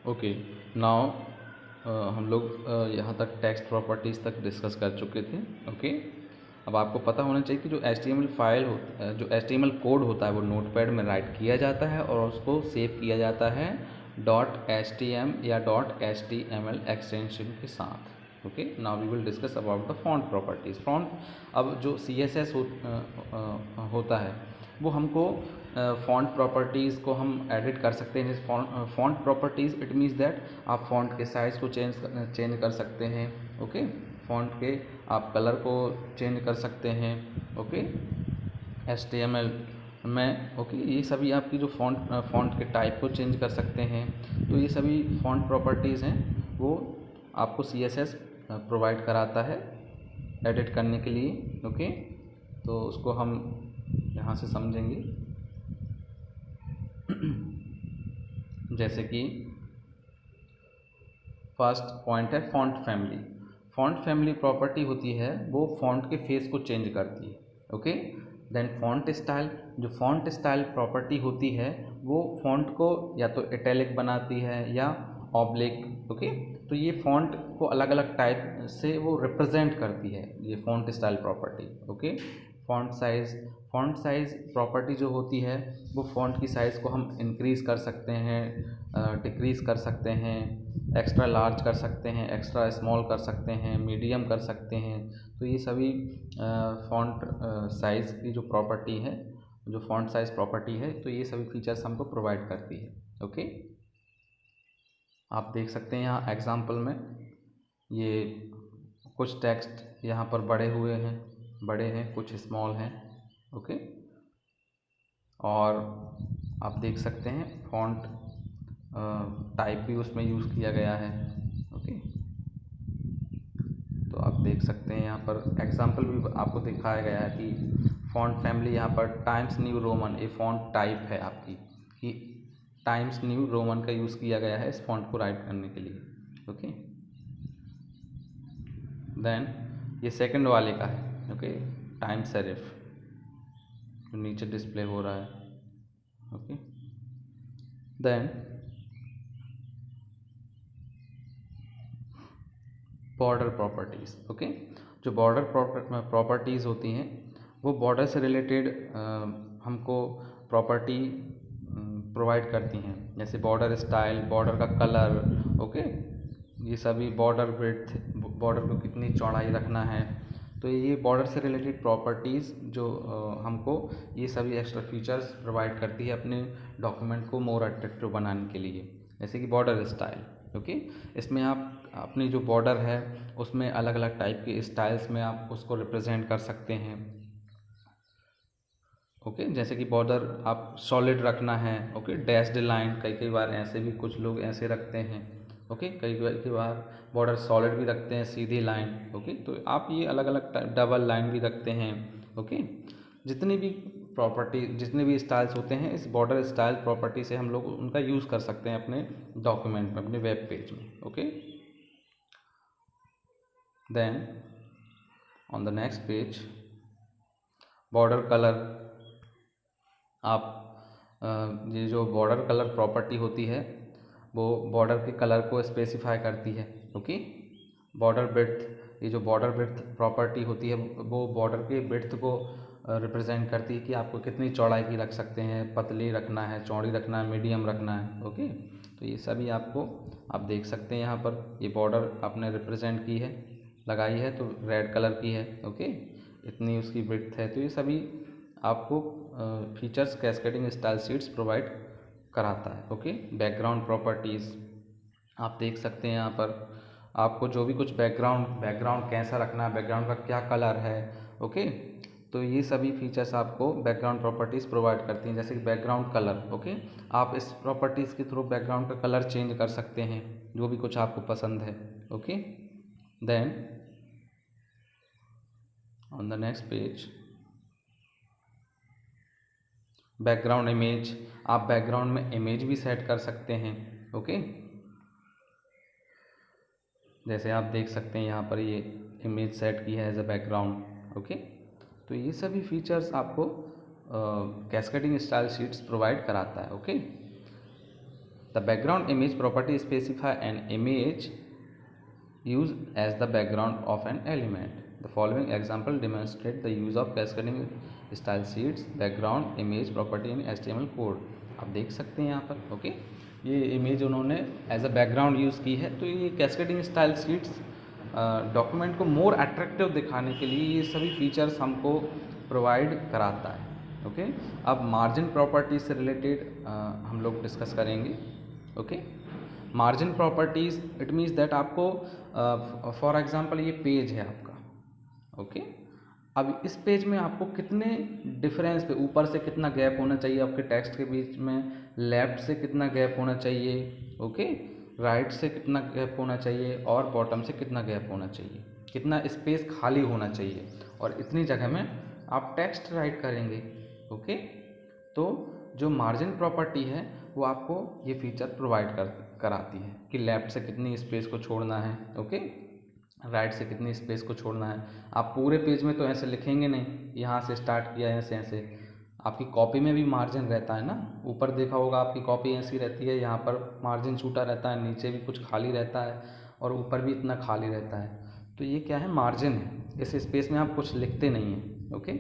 Okay, now हम लोग यहाँ तक टेक्स्ट प्रॉपर्टीज़ तक डिस्कस कर चुके थे। ओके, अब आपको पता होना चाहिए कि जो HTML फाइल जो HTML कोड होता है वो नोटपैड में राइट किया जाता है और उसको सेव किया जाता है .htm या .html एक्सटेंशन के साथ। Okay, now we will discuss about the font properties. Font, अब जो CSS होता है वो हमको फॉन्ट प्रॉपर्टीज़ को हम एडिट कर सकते हैं। Font properties it means that आप फॉन्ट के साइज़ को चेंज कर सकते हैं। ओके, फॉन्ट के आप कलर को चेंज कर सकते हैं। ओके, HTML में। ओके, ये सभी आपकी जो फॉन्ट के टाइप को चेंज कर सकते हैं। तो ये सभी फॉन्ट प्रॉपर्टीज़ हैं, वो आपको CSS प्रोवाइड कराता है एडिट करने के लिए। ओके, तो उसको हम यहाँ से समझेंगे। जैसे कि फर्स्ट पॉइंट है font family. Font family property होती है वो फॉन्ट के फेस को चेंज करती है। ओके, देन फॉन्ट स्टाइल, जो फॉन्ट स्टाइल प्रॉपर्टी होती है वो फॉन्ट को या तो इटैलिक बनाती है या ऑब्लिक। ओके, तो ये फॉन्ट को अलग अलग टाइप से वो रिप्रेजेंट करती है, ये font style property. Okay, font size property जो होती है वो फॉन्ट की साइज़ को हम इंक्रीज़ कर सकते हैं, डिक्रीज़ कर सकते हैं, एक्स्ट्रा लार्ज कर सकते हैं, एक्स्ट्रा स्मॉल कर सकते हैं, मीडियम कर सकते हैं। तो ये सभी फॉन्ट साइज़ की जो प्रॉपर्टी है, जो फॉन्ट साइज़ प्रॉपर्टी है, तो ये सभी फीचर्स हमको प्रोवाइड करती है। ओके, आप देख सकते हैं यहाँ एग्जांपल में ये कुछ टेक्स्ट यहाँ पर बड़े हुए हैं, बड़े हैं, कुछ स्मॉल हैं। ओके, और आप देख सकते हैं फॉन्ट टाइप भी उसमें यूज़ किया गया है। ओके, तो आप देख सकते हैं यहाँ पर एग्जांपल भी आपको दिखाया गया है कि फॉन्ट फैमिली यहाँ पर टाइम्स न्यू रोमन ये फॉन्ट टाइप है आपकी, कि टाइम्स न्यू रोमन का यूज़ किया गया है इस फॉन्ट को राइट करने के लिए। ओके, देन ये सेकंड वाले का है। ओके, टाइम सेरिफ जो नीचे डिस्प्ले हो रहा है। Okay, then border properties. Okay, जो बॉर्डर प्रॉपर्टीज़ होती हैं वो बॉर्डर से रिलेटेड हमको प्रॉपर्टी प्रोवाइड करती हैं, जैसे बॉर्डर स्टाइल, बॉर्डर का कलर। ओके, ये सभी बॉर्डर विड्थ, बॉर्डर को कितनी चौड़ाई रखना है, तो ये बॉर्डर से रिलेटेड प्रॉपर्टीज़ जो हमको ये सभी एक्स्ट्रा फीचर्स प्रोवाइड करती है अपने डॉक्यूमेंट को मोर अट्रैक्टिव बनाने के लिए। जैसे कि बॉर्डर स्टाइल। ओके, इसमें आप अपनी जो बॉर्डर है उसमें अलग अलग टाइप के स्टाइल्स में आप उसको रिप्रेजेंट कर सकते हैं। ओके, जैसे कि बॉर्डर आप सॉलिड रखना है। ओके, डैश्ड लाइन, कई कई बार ऐसे भी कुछ लोग ऐसे रखते हैं। ओके, कई बार बॉर्डर सॉलिड भी रखते हैं, सीधी लाइन। ओके, तो आप ये अलग अलग डबल लाइन भी रखते हैं। ओके, जितनी भी प्रॉपर्टी, जितने भी स्टाइल्स होते हैं इस बॉर्डर स्टाइल प्रॉपर्टी से हम लोग उनका यूज़ कर सकते हैं अपने डॉक्यूमेंट में, अपने वेब पेज में। Okay, then on the next page border colour. आप ये जो बॉर्डर कलर प्रॉपर्टी होती है वो बॉर्डर के कलर को स्पेसिफाई करती है। ओके, बॉर्डर विड्थ, ये जो बॉर्डर विड्थ प्रॉपर्टी होती है वो बॉर्डर के विड्थ को रिप्रेजेंट करती है कि आपको कितनी चौड़ाई की रख सकते हैं, पतली रखना है, चौड़ी रखना है, मीडियम रखना है। ओके, तो ये सभी आपको आप देख सकते हैं यहाँ पर ये बॉर्डर आपने रिप्रेजेंट की है, लगाई है, तो रेड कलर की है। ओके, इतनी उसकी विड्थ है। तो ये सभी आपको features cascading style sheets provide कराता है। ओके, बैकग्राउंड प्रॉपर्टीज़ आप देख सकते हैं यहाँ पर आपको जो भी कुछ बैकग्राउंड कैसा रखना है, बैकग्राउंड का क्या कलर है। ओके, तो ये सभी फीचर्स आपको बैकग्राउंड प्रॉपर्टीज़ प्रोवाइड करती हैं। जैसे कि बैकग्राउंड कलर। ओके, आप इस प्रॉपर्टीज़ के थ्रू बैकग्राउंड का कलर चेंज कर सकते हैं जो भी कुछ आपको पसंद है। Okay, then on the next page background image. आप बैकग्राउंड में इमेज भी सेट कर सकते हैं। ओके, जैसे आप देख सकते हैं यहाँ पर ये इमेज सेट की है एज अ बैकग्राउंड। ओके, तो ये सभी फीचर्स आपको कैस्केडिंग स्टाइल शीट्स प्रोवाइड कराता है। Okay, the background image property specify an image use as the background of an element. The following example demonstrate the use of cascading style sheets background image property in HTML code. आप देख सकते हैं यहाँ पर okay ये image उन्होंने as a background use की है। तो ये कैस्केडिंग स्टाइल शीट्स डॉक्यूमेंट को मोर अट्रैक्टिव दिखाने के लिए ये सभी फीचर्स हमको प्रोवाइड कराता है ओके। अब मार्जिन प्रॉपर्टी से रिलेटेड हम लोग डिस्कस करेंगे okay. Margin properties it means that आपको फॉर एग्जांपल ये पेज है आपका ओके। अब इस पेज में आपको कितने डिफरेंस पे ऊपर से कितना गैप होना चाहिए आपके टेक्स्ट के बीच में, लेफ्ट से कितना गैप होना चाहिए ओके, राइट से कितना गैप होना चाहिए और बॉटम से कितना गैप होना चाहिए, कितना स्पेस खाली होना चाहिए और इतनी जगह में आप टेक्स्ट राइट करेंगे ओके। तो जो मार्जिन प्रॉपर्टी है वो आपको ये फीचर प्रोवाइड कराती है कि लेफ़्ट से कितनी स्पेस को छोड़ना है ओके, राइट से कितनी स्पेस को छोड़ना है। आप पूरे पेज में तो ऐसे लिखेंगे नहीं, यहाँ से स्टार्ट किया ऐसे ऐसे। आपकी कॉपी में भी मार्जिन रहता है ना, ऊपर देखा होगा आपकी कॉपी ऐसी रहती है, यहाँ पर मार्जिन छूटा रहता है, नीचे भी कुछ खाली रहता है और ऊपर भी इतना खाली रहता है। तो ये क्या है, मार्जिन है। इस स्पेस में आप कुछ लिखते नहीं हैं ओके।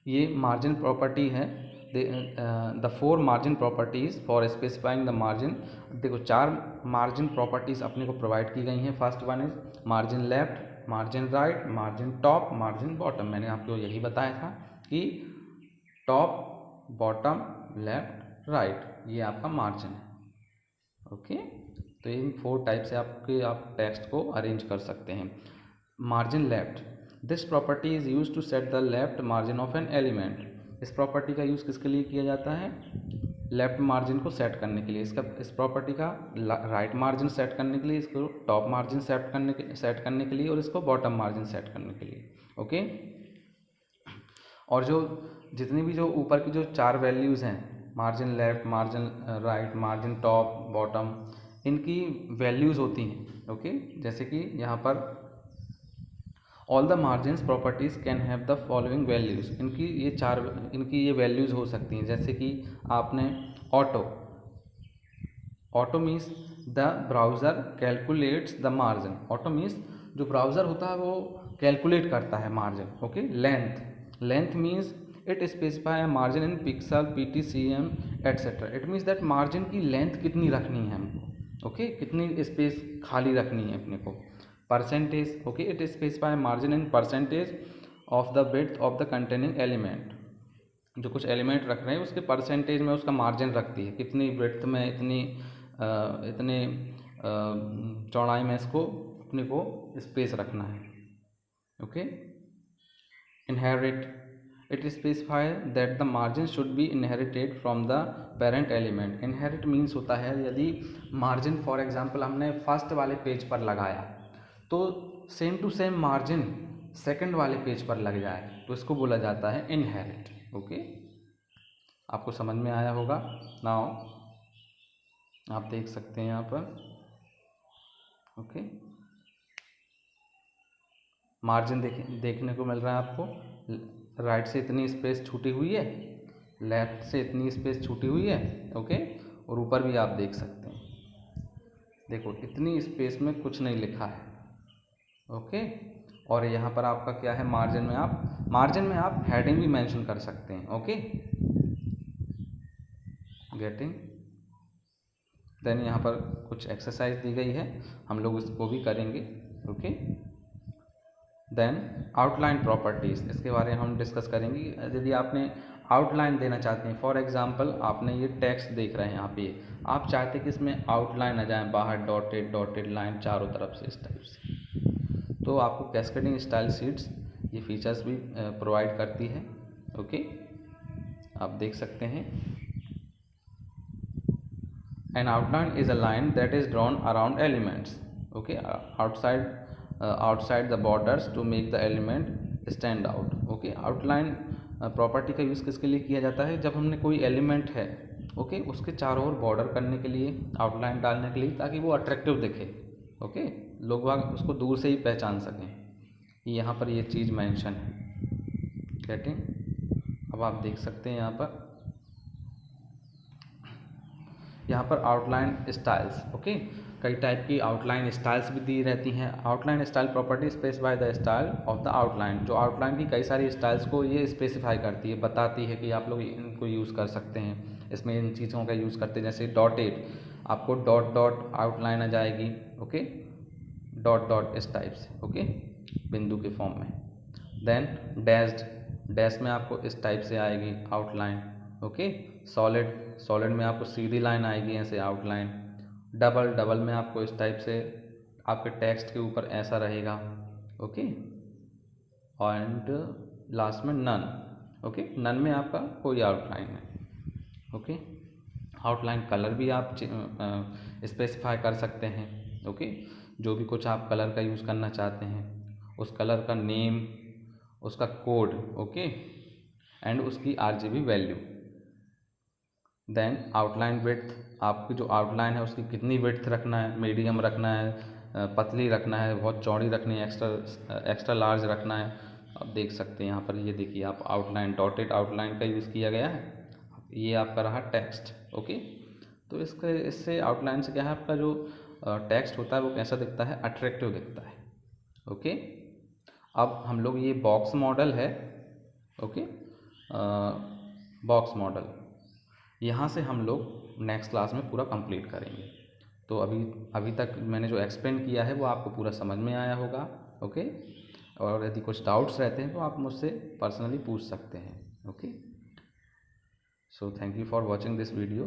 ये मार्जिन प्रॉपर्टी है। The 4 margin properties for specifying the margin. देखो 4 मार्जिन प्रॉपर्टीज़ अपने को प्रोवाइड की गई हैं। First one is margin left, margin right, margin top, margin bottom. मैंने आपको यही बताया था कि टॉप, बॉटम, लेफ्ट, राइट ये आपका मार्जिन है ओके। तो इन 4 टाइप से आप टेक्स्ट को अरेंज कर सकते हैं। Margin left, this property is use to set the left margin of an element. इस प्रॉपर्टी का यूज़ किसके लिए किया जाता है, लेफ्ट मार्जिन को सेट करने के लिए। इस प्रॉपर्टी का राइट मार्जिन सेट करने के लिए, इसको टॉप मार्जिन सेट करने के लिए और इसको बॉटम मार्जिन सेट करने के लिए ओके। और जो जितनी भी जो ऊपर की जो 4 वैल्यूज़ हैं, margin left, margin right, margin top, bottom, इनकी वैल्यूज़ होती हैं ओके। जैसे कि यहाँ पर all the margins properties can have the following values. इनकी ये वैल्यूज़ हो सकती हैं। जैसे कि आपने auto means the browser calculates the margin. Auto means जो ब्राउज़र होता है वो कैलकुलेट करता है margin okay. Length means it specify a margin in pixel, PT, CM etcetera. It means that margin की लेंथ कितनी रखनी है हमको ओके, कितनी स्पेस खाली रखनी है अपने को। Percentage okay, it specify margin in percentage of the width of the containing element. जो कुछ एलिमेंट रख रहे हैं उसके परसेंटेज में उसका मार्जिन रखती है, कितनी विड्थ में, इतने चौड़ाई में इसको अपने को स्पेस रखना है okay. Inherit, it specify that the margin should be inherited from the parent element. Inherit means होता है यदि मार्जिन फॉर एग्जांपल हमने फर्स्ट वाले पेज पर लगाया तो same to same margin second वाले पेज पर लग जाए तो इसको बोला जाता है इनहेरिट ओके। आपको समझ में आया होगा। नाउ आप देख सकते हैं यहाँ पर ओके, मार्जिन देखने को मिल रहा है आपको। राइट से इतनी स्पेस छूटी हुई है, लेफ्ट से इतनी स्पेस छूटी हुई है ओके, और ऊपर भी आप देख सकते हैं, देखो इतनी स्पेस में कुछ नहीं लिखा है ओके। और यहाँ पर आपका क्या है, मार्जिन में आप हेडिंग भी मेंशन कर सकते हैं ओके, गेटिंग। देन यहाँ पर कुछ एक्सरसाइज दी गई है, हम लोग इसको भी करेंगे ओके। देन आउटलाइन प्रॉपर्टीज़, इसके बारे में हम डिस्कस करेंगे। यदि आपने आउटलाइन देना चाहते हैं, फॉर एग्जांपल आपने ये टेक्स्ट देख रहे हैं यहाँ पे, आप चाहते हैं कि इसमें आउटलाइन आ जाए, बाहर डॉटेड लाइन चारों तरफ से, इस टाइप से, तो आपको कैस्केडिंग स्टाइल शीट्स ये फीचर्स भी प्रोवाइड करती है ओके। आप देख सकते हैं, an outline is a line that is drawn around elements okay, outside the borders to make the element stand out okay. Outline property का यूज़ किसके लिए किया जाता है, जब हमने कोई एलिमेंट है ओके उसके चारों ओर बॉर्डर करने के लिए, आउटलाइन डालने के लिए, ताकि वो अट्रैक्टिव दिखे ओके, लोग उसको दूर से ही पहचान सकें। यहाँ पर ये चीज़ मेंशन है, गेटिंग। अब आप देख सकते हैं यहाँ पर यहाँ पर आउटलाइन स्टाइल्स, ओके, कई टाइप की आउटलाइन स्टाइल्स भी दी रहती हैं। Outline style property specify the style of the outline, जो आउटलाइन की कई सारी स्टाइल्स को ये स्पेसिफाई करती है, बताती है कि आप लोग इनको यूज़ कर सकते हैं, इसमें इन चीज़ों का यूज़ करते हैं। जैसे डॉटेड, आपको डॉट डॉट आउटलाइन आ जाएगी, ओके, डॉट डॉट इस टाइप से, ओके, बिंदु के फॉर्म में। देन डैश्ड, डैश में आपको इस टाइप से आएगी आउटलाइन, ओके। सॉलिड, सॉलिड में आपको सीधी लाइन आएगी ऐसे आउटलाइन। डबल, डबल में आपको इस टाइप से आपके टेक्स्ट के ऊपर ऐसा रहेगा, ओके। एंड लास्ट में नन, ओके, नन में आपका कोई आउटलाइन है, ओके। आउटलाइन कलर भी आप स्पेसिफाई कर सकते हैं, ओके, जो भी कुछ आप कलर का यूज़ करना चाहते हैं, उस कलर का नेम, उसका कोड, ओके, एंड उसकी RGB value. Then outline width, आपकी जो आउटलाइन है उसकी कितनी विड्थ रखना है, मीडियम रखना है, पतली रखना है, बहुत चौड़ी रखनी है, एक्स्ट्रा लार्ज रखना है। आप देख सकते हैं यहाँ पर, ये देखिए आप आउटलाइन, डॉटेड आउटलाइन का यूज़ किया गया है। ये आपका रहा टेक्स्ट, ओके। तो इससे आउटलाइन से क्या है, आपका जो टेक्स्ट होता है वो कैसा दिखता है, अट्रैक्टिव दिखता है, ओके। अब हम लोग, ये बॉक्स मॉडल है, ओके, बॉक्स मॉडल, यहाँ से हम लोग नेक्स्ट क्लास में पूरा कंप्लीट करेंगे। तो अभी तक मैंने जो एक्सप्लेन किया है वो आपको पूरा समझ में आया होगा, ओके। और यदि कुछ डाउट्स रहते हैं तो आप मुझसे पर्सनली पूछ सकते हैं, okay. So thank you for watching this video.